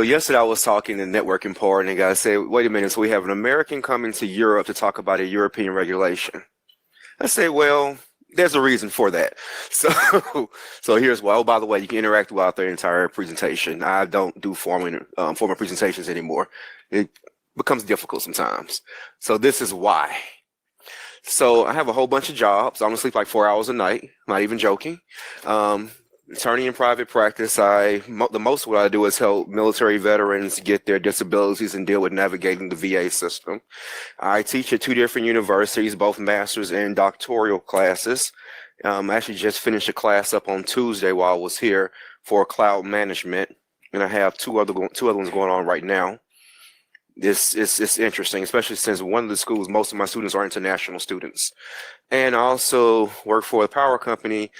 So yesterday I was talking to the networking part, and the guy said, "Wait a minute, so we have an American coming to Europe to talk about a European regulation." I said, "Well, there's a reason for that." So, so here's why. Oh, by the way, you can interact throughout the entire presentation. I don't do formal presentations anymore. It becomes difficult sometimes. So this is why. So I have a whole bunch of jobs. I'm gonna sleep like 4 hours a night. Not even joking. Um, Attorney in private practice. The most what I do is help military veterans get their disabilities and deal with navigating the VA system. I teach at two different universities, both master's and doctoral classes. I actually just finished a class up on Tuesday while I was here for cloud management, and I have two other ones going on right now. It's interesting, especially since one of the schools, most of my students are international students. And I also work for a power company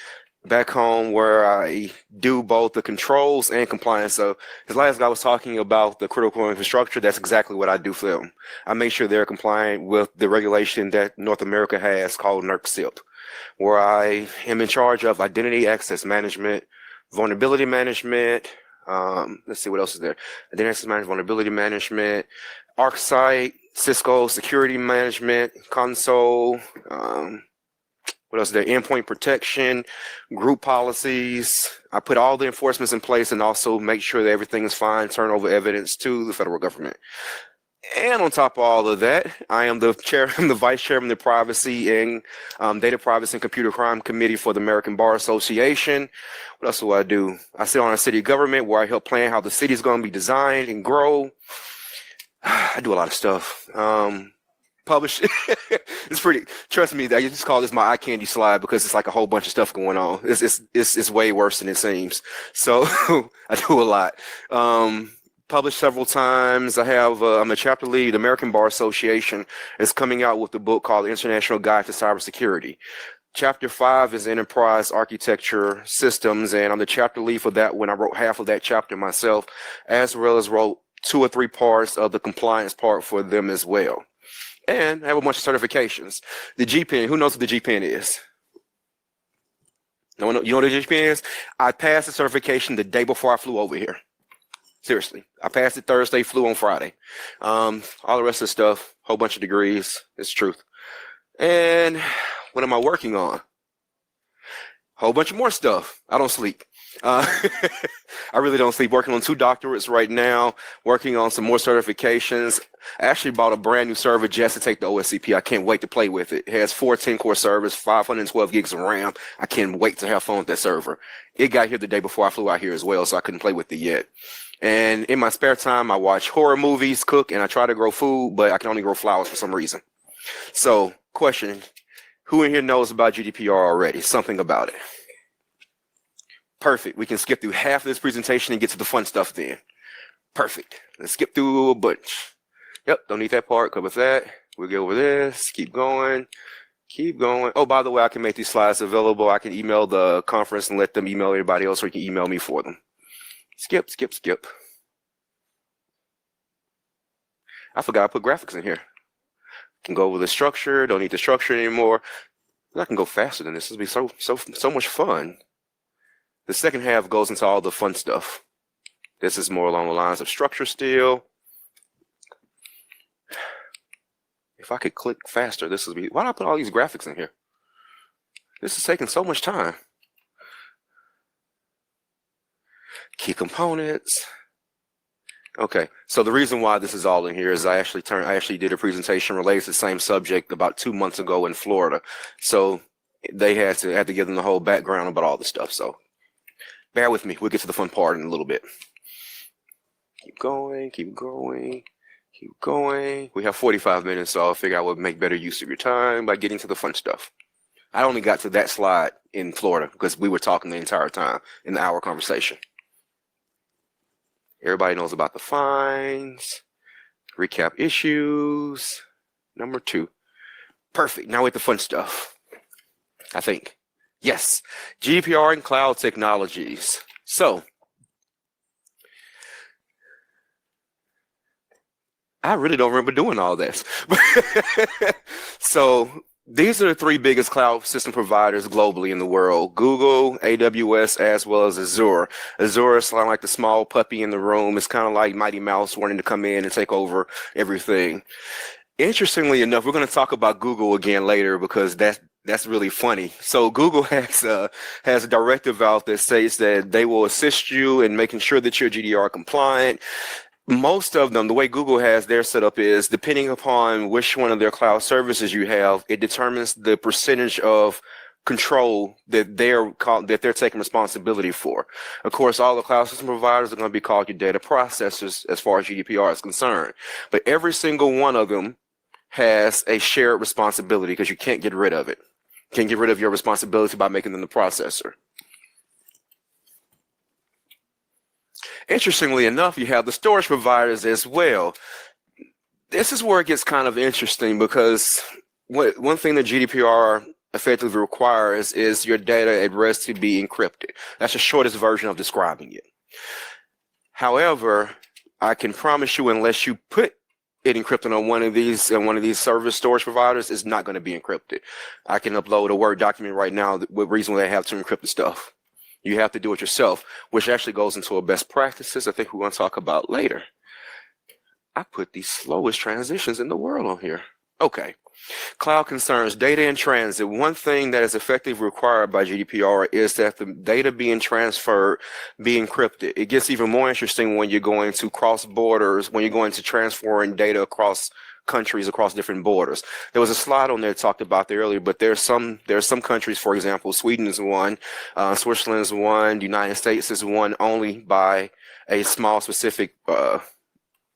back home where I do both the controls and compliance. So his last guy was talking about the critical infrastructure. That's exactly what I do for them. I make sure they're compliant with the regulation that North America has called NERC-CIP, where I am in charge of identity access management, vulnerability management. Let's see what else is there. Identity access management, vulnerability management, ArcSight, Cisco security management, console. What else is there? Endpoint protection, group policies. I put all the enforcements in place and also make sure that everything is fine, turn over evidence to the federal government. And on top of all of that, I am the vice chairman of the Privacy and Data Privacy and Computer Crime Committee for the American Bar Association. What else do I do? I sit on a city government where I help plan how the city is going to be designed and grow. I do a lot of stuff. Publish. It's pretty. Trust me, I just call this my eye candy slide because it's like a whole bunch of stuff going on. It's way worse than it seems. So I do a lot. Published several times. I'm a chapter lead. American Bar Association is coming out with a book called The International Guide to Cybersecurity. Chapter 5 is Enterprise Architecture Systems, and I'm the chapter lead for that one. I wrote half of that chapter myself, as well as wrote 2 or 3 parts of the compliance part for them as well. And I have a bunch of certifications. The GPN, who knows what the GPN is? No one know, you know what the GPN is? I passed the certification the day before I flew over here. Seriously, I passed it Thursday, flew on Friday. All the rest of the stuff, whole bunch of degrees, it's truth. And what am I working on? Whole bunch of more stuff. I don't sleep. I really don't sleep. Working on 2 doctorates right now, working on some more certifications. I actually bought a brand new server just to take the OSCP. I can't wait to play with it. It has 4 10-core servers, 512 gigs of RAM. I can't wait to have fun with that server. It got here the day before I flew out here as well, so I couldn't play with it yet. And in my spare time, I watch horror movies, cook, and I try to grow food, but I can only grow flowers for some reason. So, question, who in here knows about GDPR already? Something about it. Perfect. We can skip through half of this presentation and get to the fun stuff then. Perfect. Let's skip through a bunch. Yep, don't need that part. Cover that. We'll get over this. Keep going. Keep going. Oh, by the way, I can make these slides available. I can email the conference and let them email everybody else, or you can email me for them. Skip, skip, skip. I forgot I put graphics in here. Can go over the structure. Don't need the structure anymore. I can go faster than this. This will be so much fun. The second half goes into all the fun stuff. This is more along the lines of structure still. If I could click faster, this would be. Why did I put all these graphics in here? This is taking so much time. Key components. Okay, so the reason why this is all in here is I actually did a presentation related to the same subject about 2 months ago in Florida. So they had to give them the whole background about all the stuff. So bear with me. We'll get to the fun part in a little bit. Keep going, keep going, keep going. We have 45 minutes, so I figure I would make better use of your time by getting to the fun stuff. I only got to that slide in Florida because we were talking the entire time in the hour conversation. Everybody knows about the fines. Recap issues. Number 2. Perfect. Now with the fun stuff. I think. Yes. GDPR and cloud technologies. So, I really don't remember doing all this. So, These are the three biggest cloud system providers globally in the world: Google, AWS, as well as Azure. Azure is kind of like the small puppy in the room. It's kind of like Mighty Mouse wanting to come in and take over everything. Interestingly enough, we're going to talk about Google again later because that's really funny. So Google has a directive out that states that they will assist you in making sure that you're GDPR compliant. Most of them, the way Google has their setup is, depending upon which one of their cloud services you have, it determines the percentage of control that they're taking responsibility for. Of course, all the cloud system providers are going to be called your data processors as far as GDPR is concerned. But every single one of them has a shared responsibility because you can't get rid of it. You can't get rid of your responsibility by making them the processor. Interestingly enough, you have the storage providers as well. This is where it gets kind of interesting because one thing that GDPR effectively requires is your data at rest to be encrypted. That's the shortest version of describing it. However, I can promise you, unless you put it encrypted on one of these service storage providers, it's not going to be encrypted. I can upload a Word document right now with reason they have to encrypt the stuff. You have to do it yourself, which actually goes into a best practices I think we're going to talk about later. I put the slowest transitions in the world on here. Okay. Cloud concerns, data in transit. One thing that is effectively required by GDPR is that the data being transferred be encrypted. It gets even more interesting when you're going to cross borders, when you're going to transferring data across countries, across different borders. There was a slide on there that talked about that earlier, but there's some countries, for example, Sweden is one, Switzerland is one, the United States is one, only by a small specific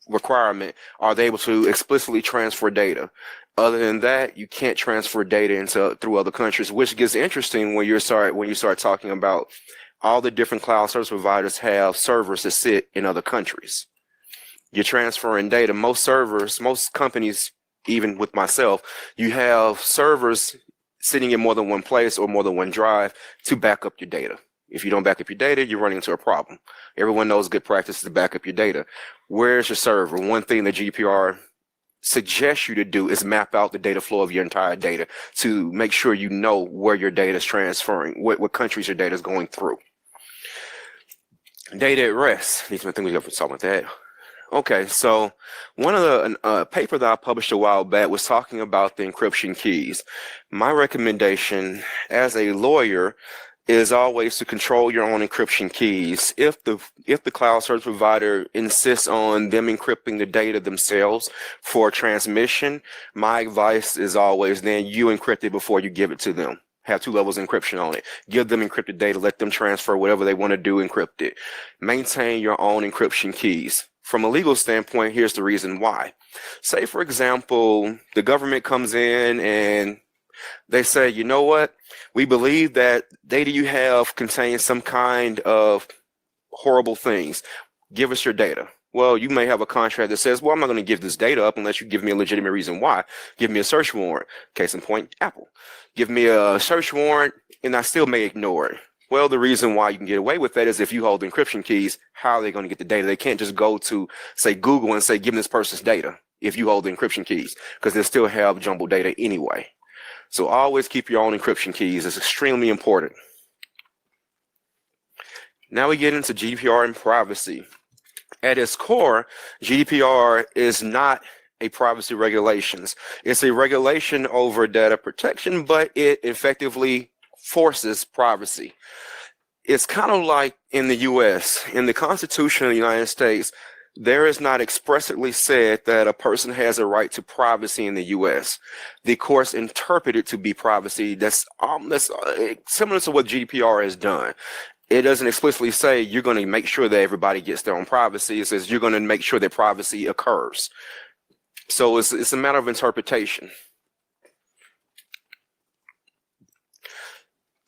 requirement are they able to explicitly transfer data. Other than that, you can't transfer data through other countries, which gets interesting when you start talking about all the different cloud service providers have servers that sit in other countries. You're transferring data. Most servers, most companies, even with myself, you have servers sitting in more than one place or more than one drive to back up your data. If you don't back up your data, you're running into a problem. Everyone knows good practice is to back up your data. Where's your server? One thing that GDPR suggests you to do is map out the data flow of your entire data to make sure you know where your data is transferring, what countries your data is going through. Data at rest. I think we got to talk about that. Okay, so one of the paper that I published a while back was talking about the encryption keys. My recommendation as a lawyer is always to control your own encryption keys. If the cloud service provider insists on them encrypting the data themselves for transmission, my advice is always then you encrypt it before you give it to them. Have 2 levels of encryption on it. Give them encrypted data, let them transfer whatever they want to do, encrypt it. Maintain your own encryption keys. From a legal standpoint, here's the reason why. Say, for example, the government comes in and they say, you know what? We believe that data you have contains some kind of horrible things. Give us your data. Well, you may have a contract that says, well, I'm not going to give this data up unless you give me a legitimate reason why. Give me a search warrant. Case in point, Apple. Give me a search warrant and I still may ignore it. Well, the reason why you can get away with that is if you hold encryption keys, how are they going to get the data? They can't just go to, say, Google and say, give me this person's data if you hold the encryption keys, because they still have jumbled data anyway. So always keep your own encryption keys. It's extremely important. Now we get into GDPR and privacy. At its core, GDPR is not a privacy regulations. It's a regulation over data protection, but it effectively forces privacy. It's kind of like in the US, in the Constitution of the United States, there is not expressly said that a person has a right to privacy in the US. The courts interpret it to be privacy. That's similar to what GDPR has done. It doesn't explicitly say you're going to make sure that everybody gets their own privacy. It says you're going to make sure that privacy occurs. So it's a matter of interpretation.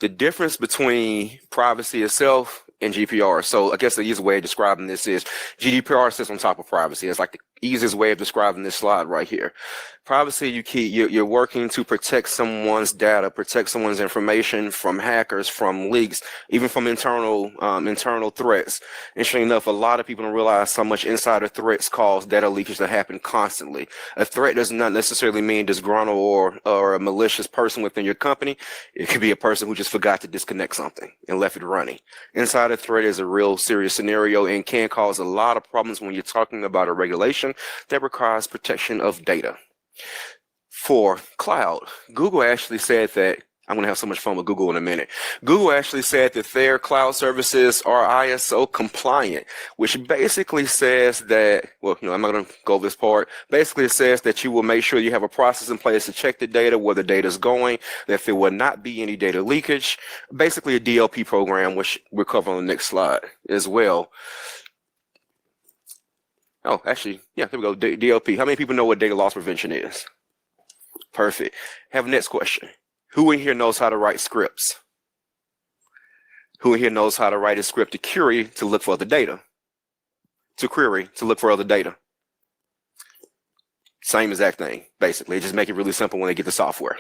The difference between privacy itself and GDPR. So I guess the easiest way of describing this is GDPR sits on top of privacy. It's like easiest way of describing this slide right here. Privacy, you're working to protect someone's data, protect someone's information from hackers, from leaks, even from internal threats. Interesting enough, a lot of people don't realize how much insider threats cause data leakage that happen constantly. A threat does not necessarily mean disgruntled or a malicious person within your company. It could be a person who just forgot to disconnect something and left it running. Insider threat is a real serious scenario and can cause a lot of problems when you're talking about a regulation that requires protection of data. For cloud, Google actually said that, I'm going to have so much fun with Google in a minute. Google actually said that their cloud services are ISO compliant, which basically says that, well, I'm not going to go over this part. Basically, it says that you will make sure you have a process in place to check the data, where the data is going, that there will not be any data leakage. Basically, a DLP program, which we'll cover on the next slide as well. Oh, actually, yeah, there we go, DLP. How many people know what data loss prevention is? Perfect. Have a next question. Who in here knows how to write scripts? Who in here knows how to write a script to query to look for other data? To query to look for other data. Same exact thing, basically. Just make it really simple when they get the software.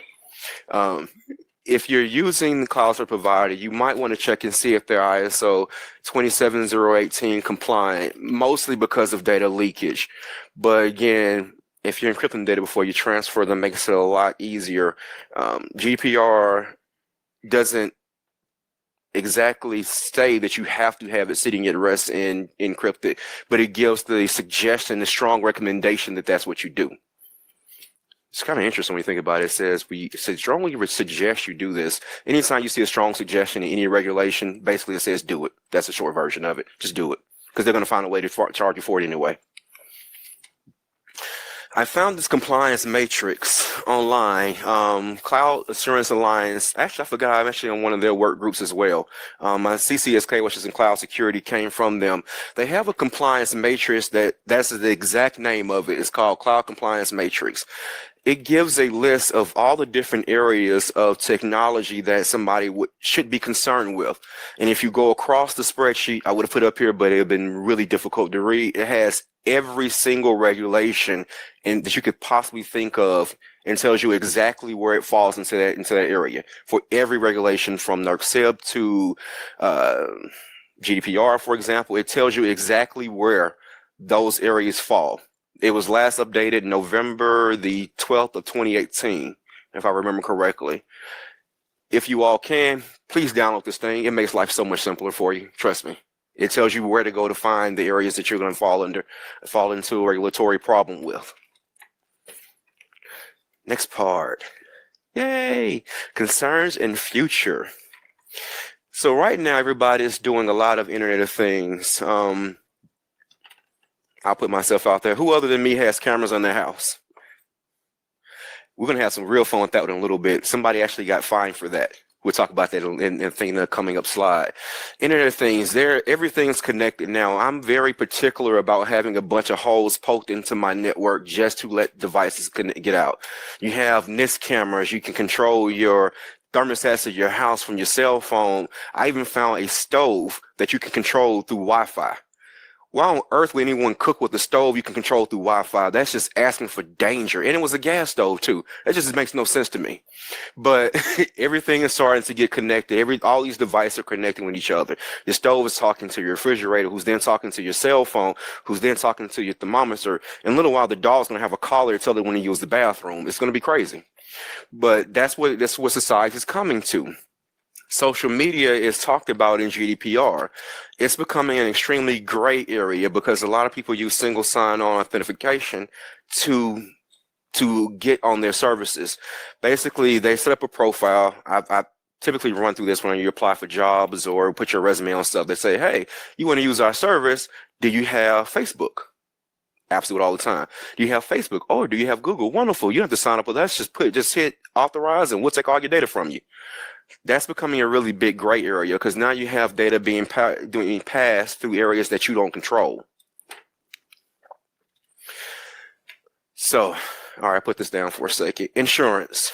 If you're using the cloud service provider, you might want to check and see if they're ISO 27018 compliant, mostly because of data leakage. But again, if you're encrypting data before you transfer them, makes it a lot easier. GDPR doesn't exactly say that you have to have it sitting at rest and encrypted, but it gives the suggestion, the strong recommendation that that's what you do. It's kind of interesting when you think about it. It says we strongly suggest you do this. Anytime you see a strong suggestion in any regulation, basically it says do it. That's a short version of it. Just do it, because they're going to find a way to charge you for it anyway. I found this compliance matrix online, Cloud Assurance Alliance. Actually, I forgot, I'm actually on one of their work groups as well. My CCSK, which is in cloud security, came from them. They have a compliance matrix that's the exact name of it. It's called Cloud Compliance Matrix. It gives a list of all the different areas of technology that somebody should be concerned with. And if you go across the spreadsheet, I would have put it up here, but it would have been really difficult to read. It has every single regulation that you could possibly think of, and tells you exactly where it falls into that area. For every regulation, from NERC to GDPR, for example, it tells you exactly where those areas fall. It was last updated November the 12th of 2018, if I remember correctly. If you all can, please download this thing. It makes life so much simpler for you. Trust me. It tells you where to go to find the areas that you're going to fall into a regulatory problem with. Next part. Yay! Concerns in future. So right now, everybody is doing a lot of Internet of Things. I'll put myself out there. Who other than me has cameras on their house? We're going to have some real fun with that in a little bit. Somebody actually got fined for that. We'll talk about that in the coming up slide. Internet of Things, everything's connected now. I'm very particular about having a bunch of holes poked into my network just to let devices get out. You have Nest cameras. You can control your thermostats of your house from your cell phone. I even found a stove that you can control through Wi-Fi. Why on earth would anyone cook with a stove you can control through Wi-Fi? That's just asking for danger. And it was a gas stove too. That just makes no sense to me. But everything is starting to get connected. All these devices are connecting with each other. Your stove is talking to your refrigerator, who's then talking to your cell phone, who's then talking to your thermometer. In a little while, the dog's going to have a collar to tell it when to use the bathroom. It's going to be crazy. But that's what society is coming to. Social media is talked about in GDPR. It's becoming an extremely gray area because a lot of people use single sign-on authentication to get on their services. Basically, they set up a profile. I typically run through this when you apply for jobs or put your resume on stuff. They say, hey, you want to use our service? Do you have Facebook? Absolutely, all the time. Do you have Facebook? Oh, do you have Google? Wonderful. You don't have to sign up with us. Just hit authorize and we'll take all your data from you. That's becoming a really big gray area because now you have data being passed through areas that you don't control. So, all right, put this down for a second. Insurance.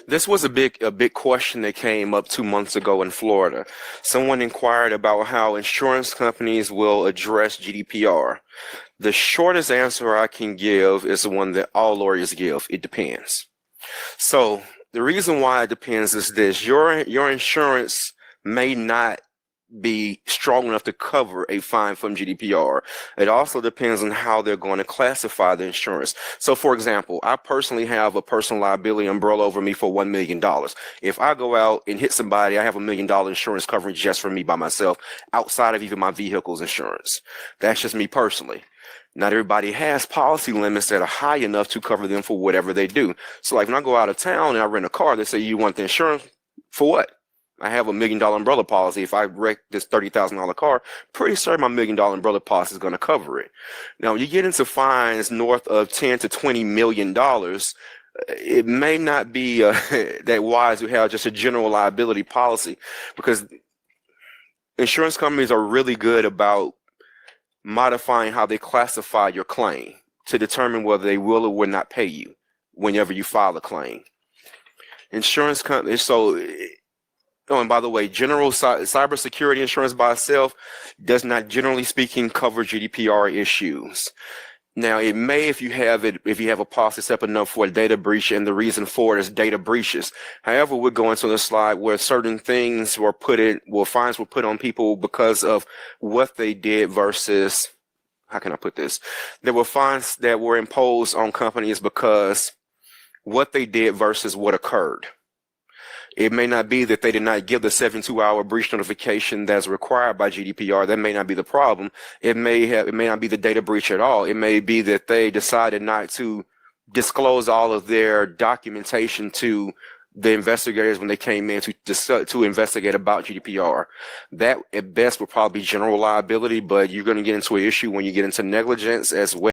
This was a big question that came up 2 months ago in Florida. Someone inquired about how insurance companies will address GDPR. The shortest answer I can give is the one that all lawyers give. It depends. So the reason why it depends is this: your insurance may not be strong enough to cover a fine from GDPR. It also depends on how they're going to classify the insurance. So for example, I personally have a personal liability umbrella over me for $1 million. If I go out and hit somebody, I have $1 million insurance coverage just for me by myself, outside of even my vehicle's insurance. That's just me personally. Not everybody has policy limits that are high enough to cover them for whatever they do. So like when I go out of town and I rent a car, they say, you want the insurance for what? I have $1 million umbrella policy. If I wreck this $30,000 car, pretty certain my $1 million umbrella policy is going to cover it. Now, when you get into fines north of $10 to $20 million, it may not be that wise to have just a general liability policy, because insurance companies are really good about modifying how they classify your claim to determine whether they will or will not pay you whenever you file a claim. Insurance companies, oh, and by the way, general cybersecurity insurance by itself does not, generally speaking, cover GDPR issues. Now, it may if you have a policy set up enough for a data breach, and the reason for it is data breaches. However, we're going to the slide where certain things were fines were put on people because of what they did versus, how can I put this? There were fines that were imposed on companies because what they did versus what occurred. It may not be that they did not give the 72-hour breach notification that's required by GDPR. That may not be the problem. It may not be the data breach at all. It may be that they decided not to disclose all of their documentation to the investigators when they came in to investigate about GDPR. That at best would probably be general liability, but you're going to get into an issue when you get into negligence as well.